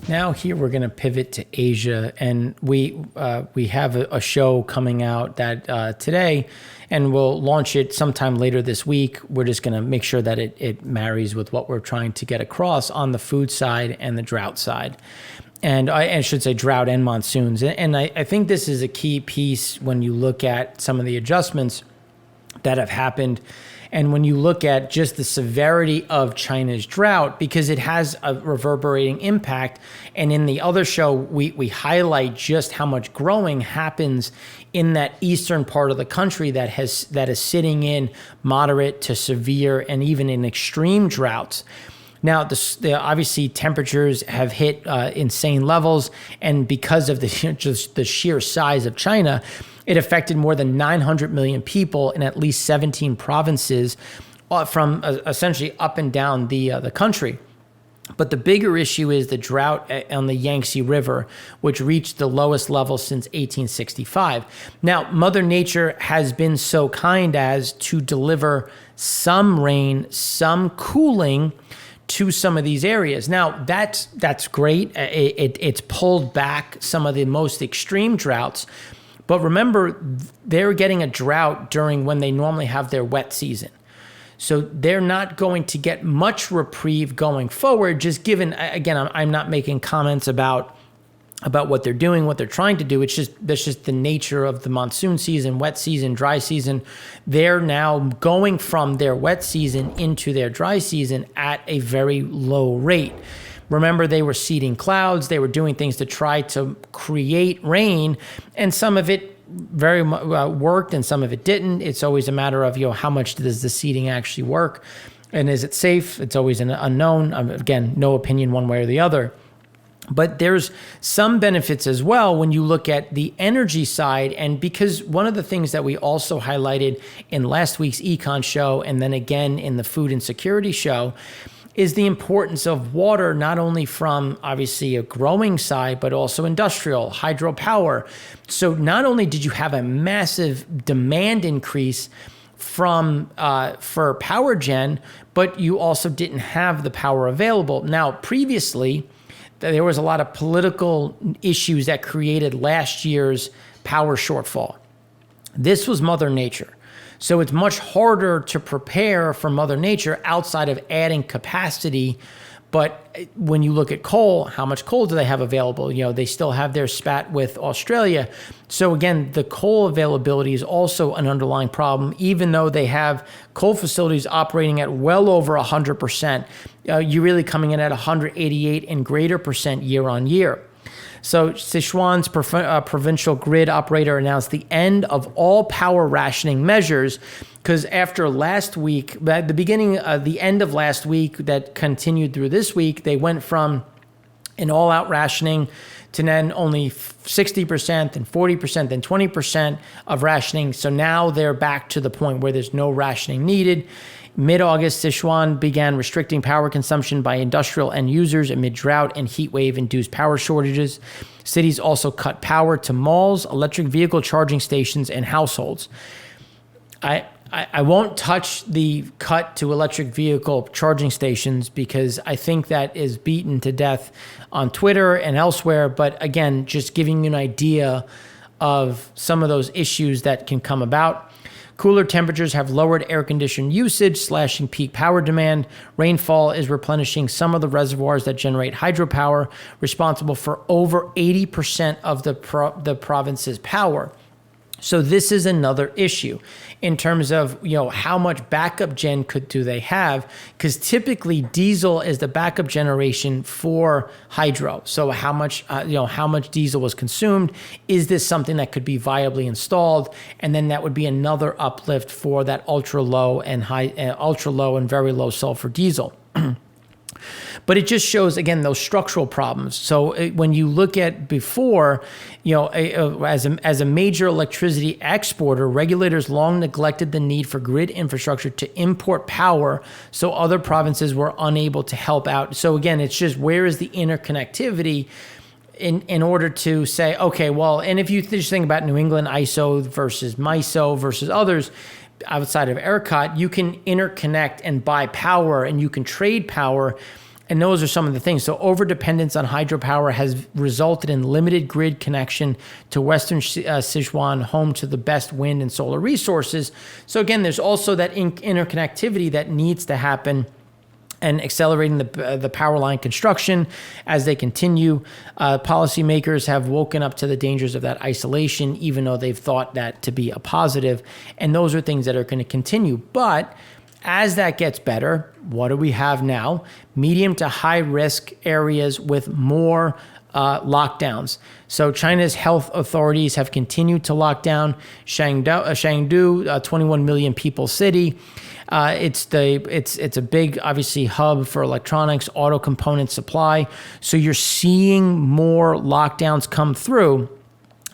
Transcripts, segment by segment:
Now here we're going to pivot to Asia, and we have a show coming out that today, and we'll launch it sometime later this week. We're just going to make sure that it marries with what we're trying to get across on the food side and the drought side. And I should say drought and monsoons. And I think this is a key piece when you look at some of the adjustments that have happened. And when you look at just the severity of China's drought, because it has a reverberating impact. And in the other show, we highlight just how much growing happens in that eastern part of the country that is sitting in moderate to severe and even in extreme droughts. Now, obviously, temperatures have hit insane levels, and because of just the sheer size of China, it affected more than 900 million people in at least 17 provinces from essentially up and down the country. But the bigger issue is the drought on the Yangtze River, which reached the lowest level since 1865. Now, Mother Nature has been so kind as to deliver some rain, some cooling to some of these areas. Now, that's great. It's pulled back some of the most extreme droughts. But remember, they're getting a drought during when they normally have their wet season. So they're not going to get much reprieve going forward, just given, again, I'm not making comments about what they're doing, what they're trying to do. That's just the nature of the monsoon season, wet season, dry season. They're now going from their wet season into their dry season at a very low rate. Remember, they were seeding clouds. They were doing things to try to create rain, and some of it very worked and some of it didn't. It's always a matter of, how much does the seeding actually work, and is it safe? It's always an unknown. Again, no opinion one way or the other. But there's some benefits as well when you look at the energy side. And because one of the things that we also highlighted in last week's Econ show, and then again in the food and security show, is the importance of water, not only from obviously a growing side, but also industrial, hydropower. So not only did you have a massive demand increase for power gen, but you also didn't have the power available. Now, previously, there was a lot of political issues that created last year's power shortfall. This was Mother Nature. So it's much harder to prepare for Mother Nature outside of adding capacity. But when you look at coal, how much coal do they have available? They still have their spat with Australia. So again, the coal availability is also an underlying problem, even though they have coal facilities operating at well over 100%. You're really coming in at 188 and greater percent year on year. So Sichuan's provincial grid operator announced the end of all power rationing measures, because after last week, at the end of last week that continued through this week, they went from an all-out rationing to then only 60% and 40% and 20% of rationing. So now they're back to the point where there's no rationing needed. Mid-August, Sichuan began restricting power consumption by industrial end users amid drought and heat wave-induced power shortages. Cities also cut power to malls, electric vehicle charging stations, and households. I won't touch the cut to electric vehicle charging stations because I think that is beaten to death on Twitter and elsewhere. But again, just giving you an idea of some of those issues that can come about. Cooler temperatures have lowered air conditioning usage, slashing peak power demand. Rainfall is replenishing some of the reservoirs that generate hydropower, responsible for over 80% of the province's power. So this is another issue in terms of, how much backup gen do they have? Because typically diesel is the backup generation for hydro. So how much diesel was consumed? Is this something that could be viably installed? And then that would be another uplift for that ultra low and very low sulfur diesel. But it just shows, again, those structural problems. So when you look at before, as a major electricity exporter, regulators long neglected the need for grid infrastructure to import power, so other provinces were unable to help out. So again, it's just, where is the interconnectivity in order to say, okay, well, and if you just think about New England ISO versus MISO versus others, outside of ERCOT, you can interconnect and buy power, and you can trade power And those are some of the things. So overdependence on hydropower has resulted in limited grid connection to Western Sichuan, home to the best wind and solar resources. So again, there's also that interconnectivity that needs to happen, and accelerating the power line construction as they continue. Policymakers have woken up to the dangers of that isolation, even though they've thought that to be a positive. And those are things that are going to continue. But as that gets better, what do we have now? Medium to high risk areas with more lockdowns. So China's health authorities have continued to lock down Chengdu, 21 million people city. It's a big, obviously, hub for electronics, auto component supply. So you're seeing more lockdowns come through.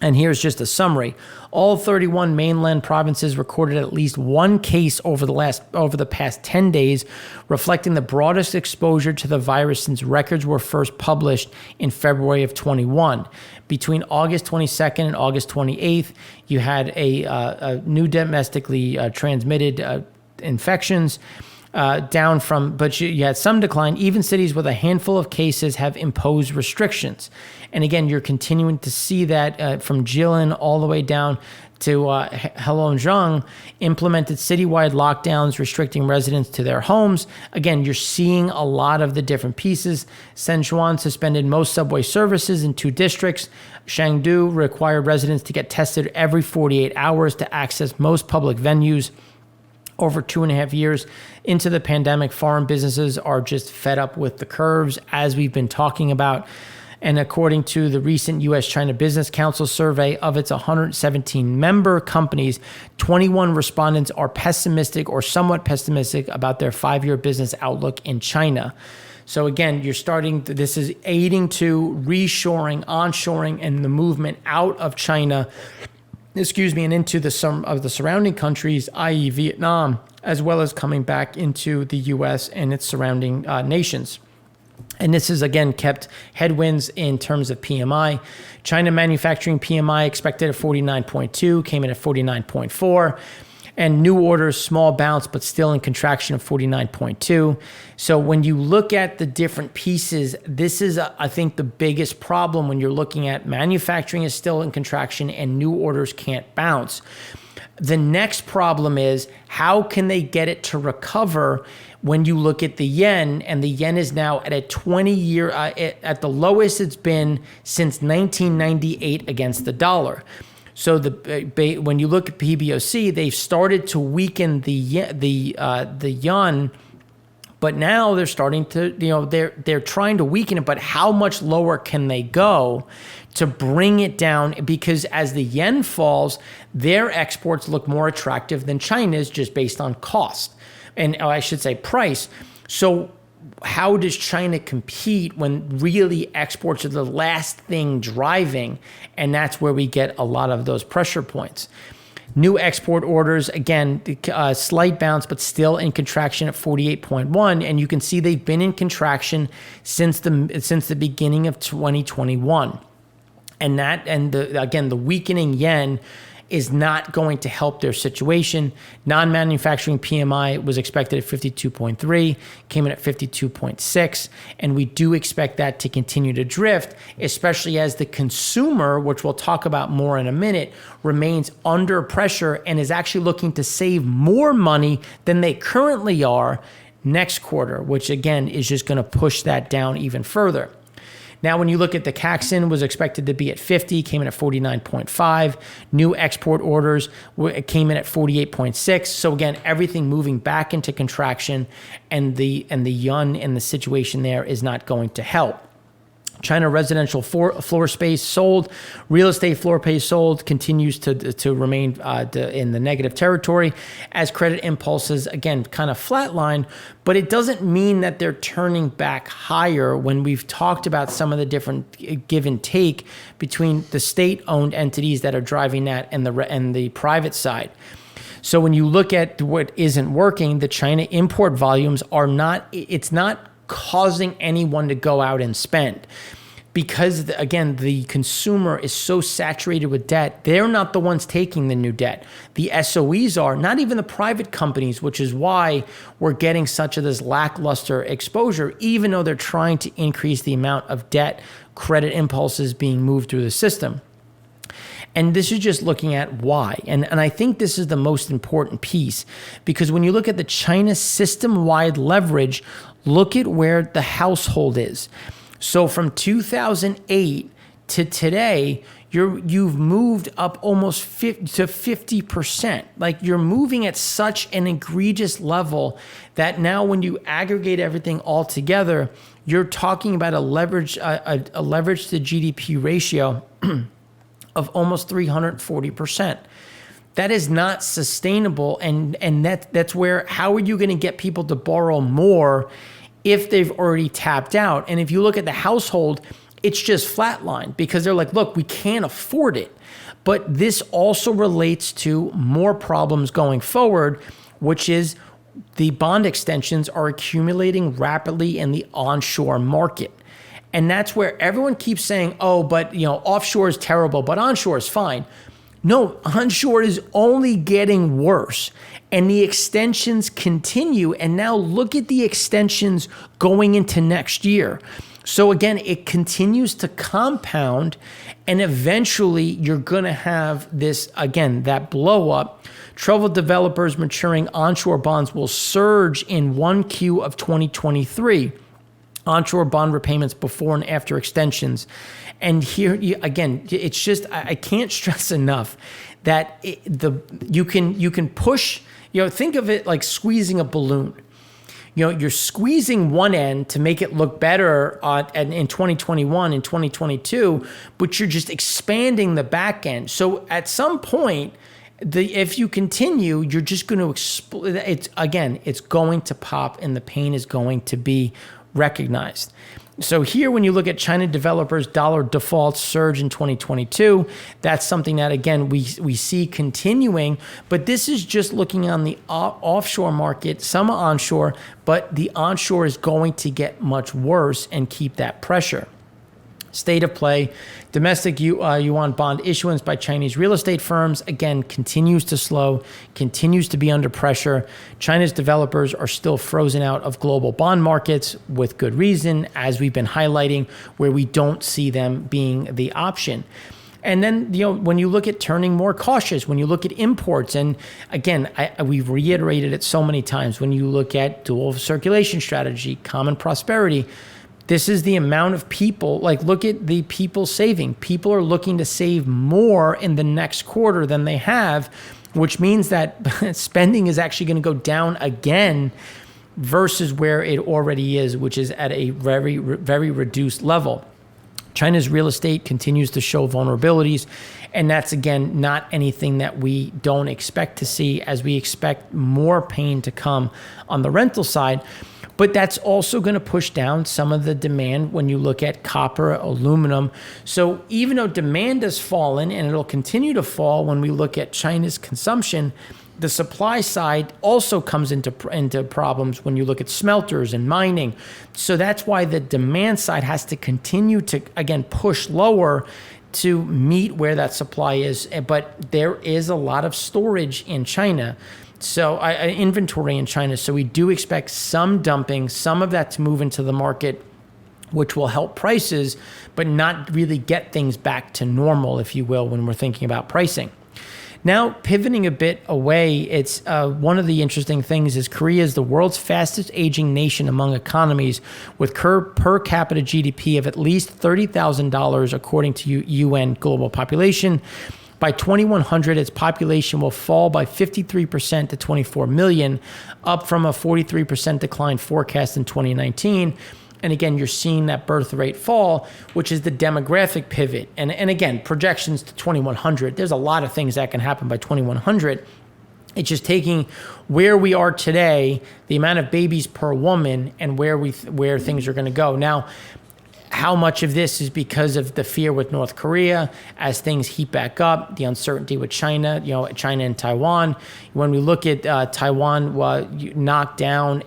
And here's just a summary. All 31 mainland provinces recorded at least one case over the past 10 days, reflecting the broadest exposure to the virus since records were first published in February of 21. Between August 22nd and August 28th, you had a new domestically transmitted infections down from, but you had some decline. Even cities with a handful of cases have imposed restrictions. And again, you're continuing to see that from Jilin all the way down to Heilongjiang, implemented citywide lockdowns, restricting residents to their homes. Again, you're seeing a lot of the different pieces. Sichuan suspended most subway services in 2 districts. Chengdu required residents to get tested every 48 hours to access most public venues. Over 2.5 years into the pandemic, foreign businesses are just fed up with the curves, as we've been talking about. And according to the recent U.S.-China Business Council survey, of its 117 member companies, 21 respondents are pessimistic or somewhat pessimistic about their 5-year business outlook in China. So again, this is aiding to reshoring, onshoring, and the movement out of China, and into some of the surrounding countries, i.e. Vietnam, as well as coming back into the U.S. and its surrounding nations. And this has, again, kept headwinds in terms of PMI. China Manufacturing PMI expected at 49.2, came in at 49.4. And new orders, small bounce, but still in contraction of 49.2. So when you look at the different pieces, this is, I think, the biggest problem when you're looking at manufacturing is still in contraction and new orders can't bounce. The next problem is, how can they get it to recover when you look at the yen? And the yen is now at a 20-year, at the lowest it's been since 1998 against the dollar. So when you look at PBOC, they've started to weaken the yuan, but now they're starting to, they're trying to weaken it. But how much lower can they go to bring it down? Because as the yen falls, their exports look more attractive than China's, just based on cost, and I should say price. So how does China compete when really exports are the last thing driving? And that's where we get a lot of those pressure points. New export orders, again, slight bounce, but still in contraction at 48.1. And you can see they've been in contraction since the beginning of 2021. And the weakening yen is not going to help their situation. Non-manufacturing PMI was expected at 52.3, came in at 52.6, and we do expect that to continue to drift, especially as the consumer, which we'll talk about more in a minute, remains under pressure and is actually looking to save more money than they currently are next quarter, which again is just going to push that down even further. Now, when you look at the Caxton, was expected to be at 50, came in at 49.5. New export orders came in at 48.6. So again, everything moving back into contraction, and the yuan and the situation there is not going to help. China residential floor space sold, real estate floor space sold continues to remain in the negative territory as credit impulses, again, kind of flatline, but it doesn't mean that they're turning back higher when we've talked about some of the different give and take between the state-owned entities that are driving that and the private side. So when you look at what isn't working, the China import volumes it's not causing anyone to go out and spend. because, again, the consumer is so saturated with debt, they're not the ones taking the new debt. The SOEs are, not even the private companies, which is why we're getting such of this lackluster exposure, even though they're trying to increase the amount of debt, credit impulses being moved through the system. And this is just looking at why. And I think this is the most important piece, because when you look at the China system-wide leverage, look at where the household is. So from 2008 to today, you've moved up almost 50%. Like, you're moving at such an egregious level that now when you aggregate everything all together, you're talking about a leverage to GDP ratio of almost 340%. That is not sustainable, and that's where, how are you going to get people to borrow more if they've already tapped out? And if you look at the household, it's just flatlined because they're like, look, we can't afford it. But this also relates to more problems going forward, which is the bond extensions are accumulating rapidly in the onshore market. And that's where everyone keeps saying, oh, but offshore is terrible, but onshore is fine. No, onshore is only getting worse. And the extensions continue. And now look at the extensions going into next year. So again, it continues to compound. And eventually you're going to have this, again, that blow up. Troubled developers maturing onshore bonds will surge in 1Q of 2023. Onshore bond repayments before and after extensions. And here, again, it's just, I can't stress enough that you can push, think of it like squeezing a balloon. You're squeezing one end to make it look better in 2021 and 2022, but you're just expanding the back end. So at some point, if you continue, you're just going to explode. It's going to pop, and the pain is going to be recognized. So here, when you look at China developers' dollar defaults surge in 2022, that's something that, again, we see continuing. But this is just looking on the offshore market, some onshore, but the onshore is going to get much worse and keep that pressure. State of play, domestic yuan bond issuance by Chinese real estate firms, again, continues to slow, continues to be under pressure. China's developers are still frozen out of global bond markets with good reason, as we've been highlighting, where we don't see them being the option. And then, when you look at turning more cautious, when you look at imports, and again, we've reiterated it so many times, when you look at dual circulation strategy, common prosperity, this is the amount of people, like, look at the people saving. People are looking to save more in the next quarter than they have, which means that spending is actually going to go down again versus where it already is, which is at a very, very reduced level. China's real estate continues to show vulnerabilities, and that's, again, not anything that we don't expect to see, as we expect more pain to come on the rental side. But that's also going to push down some of the demand when you look at copper, aluminum. So even though demand has fallen, and it'll continue to fall when we look at China's consumption, the supply side also comes into problems when you look at smelters and mining. So that's why the demand side has to continue to, again, push lower to meet where that supply is. But there is a lot of storage in China. So inventory in China. So we do expect some dumping, some of that to move into the market, which will help prices, but not really get things back to normal, if you will, when we're thinking about pricing. Now, pivoting a bit away, it's one of the interesting things is Korea is the world's fastest aging nation among economies, with per capita GDP of at least $30,000, according to UN Global Population. By 2100, its population will fall by 53% to 24 million, up from a 43% decline forecast in 2019. And again, you're seeing that birth rate fall, which is the demographic pivot. And again, projections to 2100. There's a lot of things that can happen by 2100. It's just taking where we are today, the amount of babies per woman, and where things are going to go. Now, how much of this is because of the fear with North Korea as things heat back up, the uncertainty with China, China and Taiwan. When we look at Taiwan, knocked down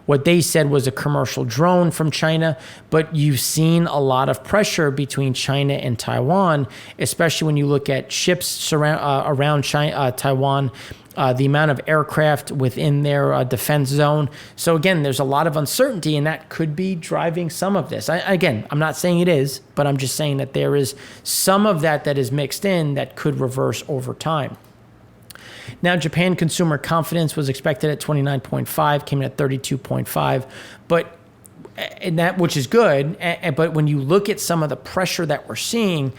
What they said was a commercial drone from China, but you've seen a lot of pressure between China and Taiwan, especially when you look at ships around China, Taiwan, the amount of aircraft within their defense zone. So again, there's a lot of uncertainty, and that could be driving some of this. Again, I'm not saying it is, but I'm just saying that there is some of that is mixed in that could reverse over time. Now, Japan consumer confidence was expected at 29.5, came in at 32.5, which is good. But when you look at some of the pressure that we're seeing,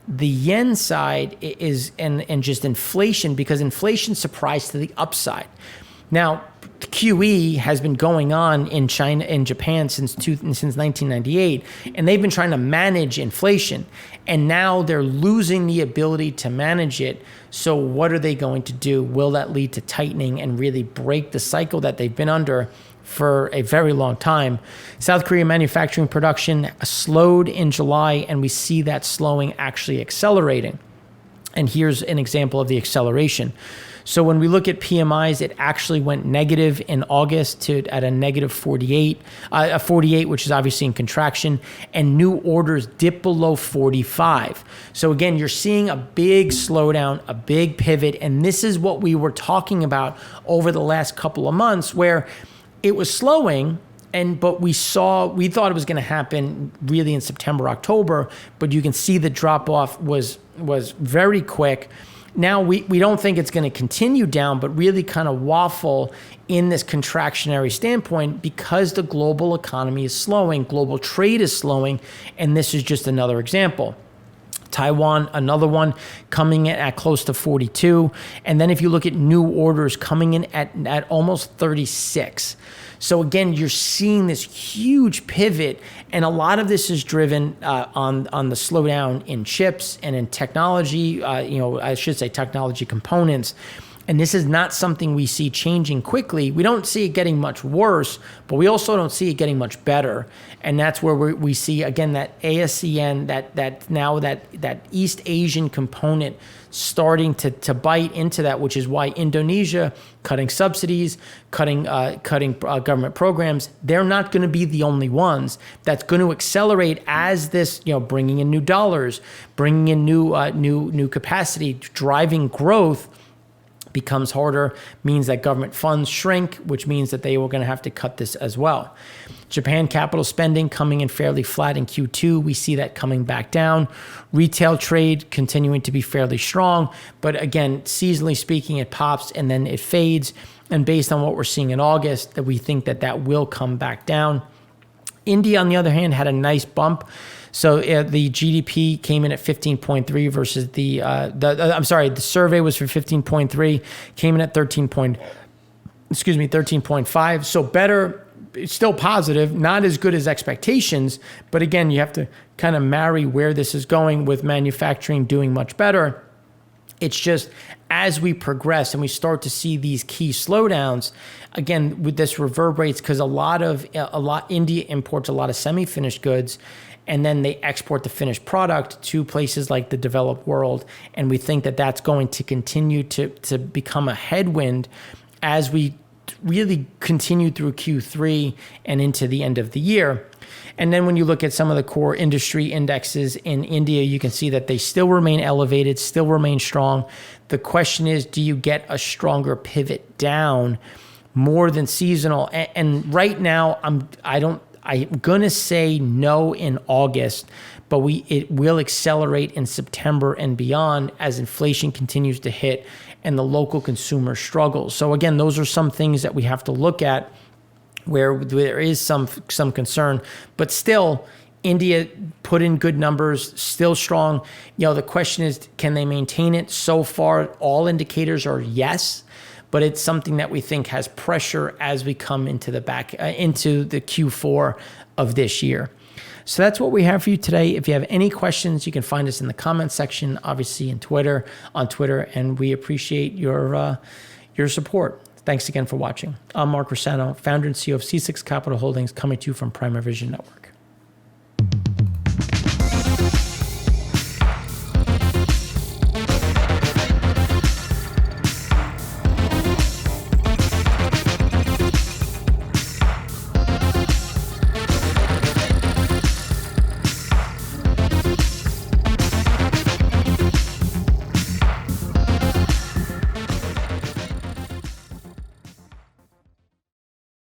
the yen side is and just inflation, because inflation surprised to the upside. Now, QE has been going on in Japan since 1998, and they've been trying to manage inflation, and now they're losing the ability to manage it. So what are they going to do? Will that lead to tightening and really break the cycle that they've been under for a very long time? South Korea manufacturing production slowed in July, and we see that slowing actually accelerating. And here's an example of the acceleration. So when we look at PMIs, it actually went negative in August at a negative 48, which is obviously in contraction, and new orders dipped below 45. So again, you're seeing a big slowdown, a big pivot, and this is what we were talking about over the last couple of months, where it was slowing, but we thought it was going to happen really in September, October, but you can see the drop off was very quick. Now we don't think it's going to continue down, but really kind of waffle in this contractionary standpoint because the global economy is slowing, global trade is slowing, and this is just another example. Taiwan, another one, coming in at close to 42. And then if you look at new orders coming in at almost 36. So again, you're seeing this huge pivot, and a lot of this is driven on the slowdown in chips and in technology, I should say technology components. And this is not something we see changing quickly. We don't see it getting much worse, but we also don't see it getting much better. And that's where we see, again, that ASEAN, that East Asian component starting to bite into that, which is why Indonesia cutting subsidies, cutting government programs. They're not going to be the only ones. That's going to accelerate as this, bringing in new dollars, bringing in new capacity, driving growth becomes harder, means that government funds shrink, which means that they were going to have to cut this as well. Japan capital spending coming in fairly flat in Q2. We see that coming back down. Retail trade continuing to be fairly strong, but again, seasonally speaking, it pops and then it fades. And based on what we're seeing in August, that we think that will come back down. India, on the other hand, had a nice bump. So the GDP came in at 15.3 versus the survey was for 15.3, came in at 13.5. So better, it's still positive, not as good as expectations. But again, you have to kind of marry where this is going with manufacturing doing much better. It's just as we progress and we start to see these key slowdowns, again, with this reverberates because India imports a lot of semi-finished goods, and then they export the finished product to places like the developed world. And we think that that's going to continue to become a headwind as we really continue through Q3 and into the end of the year. And then when you look at some of the core industry indexes in India, you can see that they still remain elevated, still remain strong. The question is, do you get a stronger pivot down more than seasonal? And right now, I'm going to say no in August, but it will accelerate in September and beyond as inflation continues to hit and the local consumer struggles. So again, those are some things that we have to look at where there is some concern, but still India put in good numbers, still strong. The question is, can they maintain it? So far, all indicators are yes, but it's something that we think has pressure as we come into the Q4 of this year. So that's what we have for you today. If you have any questions, you can find us in the comment section, obviously on Twitter, and we appreciate your support. Thanks again for watching. I'm Mark Rossano, founder and CEO of C6 Capital Holdings, coming to you from Pmi Vision Network.